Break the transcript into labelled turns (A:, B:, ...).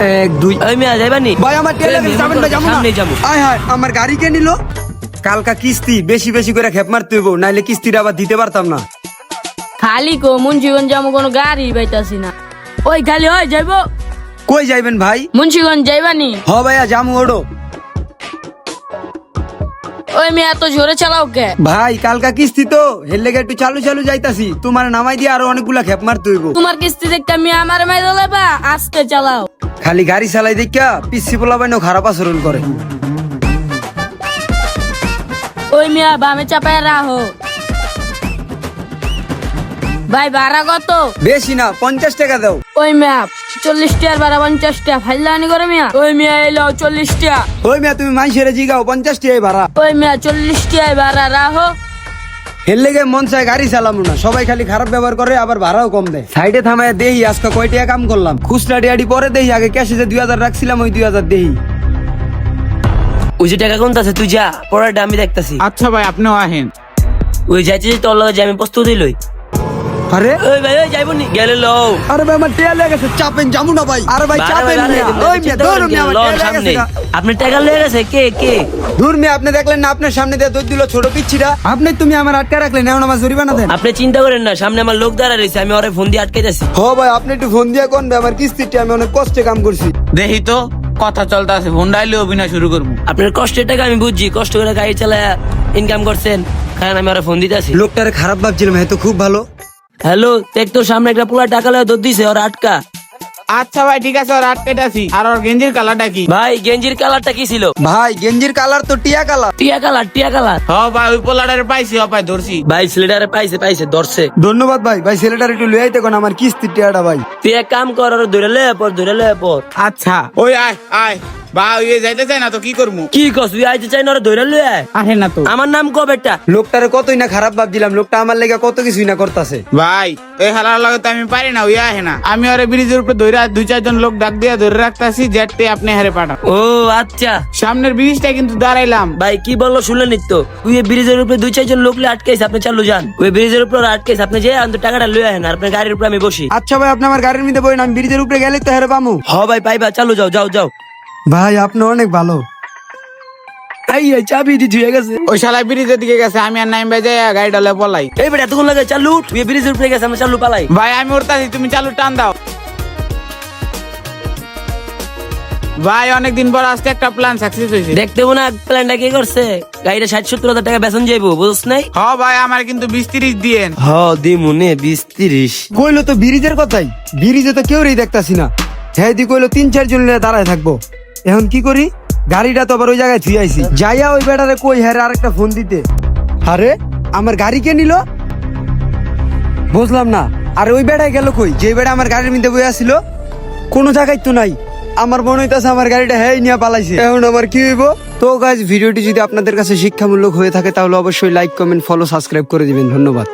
A: 1 2
B: ওই মিয়া যাইবানি
A: ভাই আমার টেলে গেছে, যাবেন ভাই, যাবো না।
B: সামনেই যাবো।
A: আয় হায় আমার গাড়ি কে নিল? কালকা কিস্তি বেশি বেশি করে খেপ মারতে হইব, নাইলে কিস্তিটা আবার দিতে পারতাম না।
C: খালি কো মুন্সিগঞ্জ যাবো, কোনো গাড়ি পাইতাছি না। ওই খালি ওই যাইবো
A: কই যাইবেন ভাই?
C: মুন্সিগঞ্জ যাইবানি?
A: হ ভাইয়া জামু ওড়ো।
C: ওই মেয়ে এত জোরে চালাও কে?
A: ভাই কালকা কিস্তি তো হেললে একটু চালু চালু যাইতাছি, তোমার নামাই দিয়ে আরো অনেকগুলা খেপ মারতে হইব।
C: তোমার কিস্তি দেখতে মেয়ে আমার মাই দলেবা, আস্তে চালাও।
A: খালি গাড়ি চালাই দেখা পিসি পোলা বাইনো খারাপ আচরণ করে।
C: ওই মেয়ে বামে চাপায় রাহো। ভাই ভাড়া কত?
A: বেশি না 50 টাকা দাও।
C: ওই মেয়া 40 টাকার ভাড়া 50 টাকা ফাইলানি করে মেয়া। ওই মেয়া এলো 40 টাকা।
A: ওই মিয়া তুমি মাইসের জিগাও 50 টাকাই ভাড়া।
C: ওই মেয়া 40 টাকায় ভাড়া রাহো।
A: হেললে গে মন চায় গাড়ি চালামু না, সবাই খালি খারাপ ব্যবহার করে, আবার ভাড়াও কম দেয়। সাইডে থামায় দেহি আজকে কয় টাকা কাম করলাম, খুচরা ডিয়াডি পরে দেহি, আগে ক্যাশে যে 2000 রাখছিলাম ওই 2000 দেহি।
B: ওই যে টাকা কোনটা আছে তুই যা, পরেরটা আমি দেখতাছি।
D: আচ্ছা ভাই আপনিও আহেন।
B: ওই যাইতে যে তোর লগে যে আমি প্রস্তুতি লই।
A: আরে
B: ওই ভাই ওই যাইবনি গেলে লও।
A: আরে ভাই আমার টেয়া লেগে গেছে, চাপেন যামু না ভাই। আরে ভাই চাপেন মিয়া, ওই মিয়া ধরুন মিয়া আমার টেয়া লেগে গেছে।
B: আপনি টাকা লয়ে গেছে কে কে?
A: দূর মিয়া, আপনি দেখলেন না আপনার সামনে দিয়ে দৌড় দিল ছোট পিচ্ছিটা, আপনি তুমি আমার আটকা রাখলেন, এখন আমার জরিমানা দেন।
B: আপনি চিন্তা করেন না, সামনে আমার লোক দাঁড়া রয়েছে, আমি ওরে ফোন দিয়ে আটকে যাচ্ছি।
A: হ ভাই আপনি একটু ফোন দিয়ে কোন ভাই, আমার কিস্তিটা আমি অনেক কষ্টে কাম করছি।
D: দেখি তো কথা চলতে আছে, ফোন ডাইলে অভিনয় শুরু করবো।
B: আপনার কষ্টের টাকা আমি বুঝছি, কষ্ট করে গাড়ি চালায় ইনকাম করছেন, কারণ আমি ওরে ফোন দিতে আছি।
A: লোকটারে খারাপ ভাবছিলাম, হয়তো খুব ভালো।
B: হ্যালো, দেখ তোর সামনে একটা পুরা টাকা লয়ে দৌড় দিছে, ওর আটকা।
D: আচ্ছা ভাই ঠিক আছে, ওর আটকেটাছি। আর ওর গেঞ্জির কালারটা কি?
B: ভাই গেঞ্জির কালারটা কি ছিল?
A: ভাই গেঞ্জির কালার তো টিয়া কালার।
B: টিয়া কালার, টিয়া কালার।
D: হ ভাই ওই পোলাটারে পাইছি, পাই ধরছি।
B: ভাই ছেলেটারে পাইছে পাইছে, ধরছে।
A: ধন্যবাদ ভাই। ভাই ছেলেটার একটু লয়ে আইতে কোন, আমার কিস্তির টিয়াটা ভাই।
B: তুই এক কাম কর, ওর ধরে লয়ে পর, ধরে লয়ে পর।
D: আচ্ছা ওই আয় আয় ভাই, ওই যাইতে চাই না তো কি করবো?
B: কি কস তুই আইতে চাই না, ওরে ধরে লয়ে আয়।
D: আহে না তো
B: আমার নাম কবে বেটা?
A: লোকটারে কতই না খারাপ ভাবছিলাম, লোকটা আমার লেগে কত কিছুই না করতেছে।
D: ভাই ওই হালার লাগে তো আমি পারি না, ওই আহে না। আমি ওরে ব্রিজের উপরে ধরে 2-4 জন লোক ডাক দিয়ে ধরে রাখতাছি, জেটতে আপনি হারে পাঠান।
B: ও আচ্ছা
D: সামনের ব্রিজটা কিন্তু দাঁড়াইলাম।
B: ভাই কি বললো শুনলেন তো? তুই এই ব্রিজের উপরে 2-4 জন লোক আটকাইছে, আপনি চালু যান। ওই ব্রিজের উপরে আটকাইছে, আপনি যে আনতো টাকাটা লয়ে আহেন, আর আপনার গাড়ির উপরে আমি বসি।
A: আচ্ছা ভাই আপনি আমার গাড়ির মধ্যে বইন, আমি ব্রিজের উপরে গেলে তো হেরে পামু।
B: হ ভাই পাইবা, চালু যাও যাও যাও।
A: ভাই আপনি অনেক ভালো।
B: এই চাবি দি ধুয়ে গেছে।
D: ওই শালা ব্রিজের দিকে গেছে, আমি আর নাইম ভাই যাই গাড়িটা লয়ে পলাই।
B: এই বেটা এতক্ষণ লাগে, চালু তুই ব্রিজের উপরে গেছে, আমরা চালু পালাই।
D: ভাই আমি উঠতাছি, তুমি চালু টান দাও। ভাই অনেকদিন পর আজকে একটা প্ল্যান সাকসেস হয়েছে।
B: দেখতে না প্ল্যানটা কি করছে? গাড়িটা 60-70 হাজার টাকা বেতন যাইবো, বুঝছ নাই?
D: হ ভাই আমার কিন্তু 20-30 দিয়েন।
B: হ দি মনে 20-30।
A: কইলো তো ব্রিজের কথাই, ব্রিজে তো কেউই দেখতাছি না। হ্যাঁ দি কইলো 3-4 জন দাঁড়ায় থাকবো। এখন কি করি? গাড়িটা তো আবার ওই জায়গায় থুই আইছি, যাইয়া ওই বেটারে কই হ্যাঁ আরেকটা ফোন দিতে। আরে আমার গাড়ি কে নিল বুঝলাম না। আর ওই বেটায় গেল কই, যে বেটা আমার গাড়ির মধ্যে বই আসছিল? কোনো জায়গায় তো নাই। আমার মনে হইতাছে আমার গাড়িটা হ্যাঁ নিয়ে পালাইছে। এখন আমার কি হইব? তো গাইস ভিডিওটি যদি আপনাদের কাছে শিক্ষামূলক হয়ে থাকে তাহলে অবশ্যই লাইক কমেন্ট ফলো সাবস্ক্রাইব করে দিবেন। ধন্যবাদ।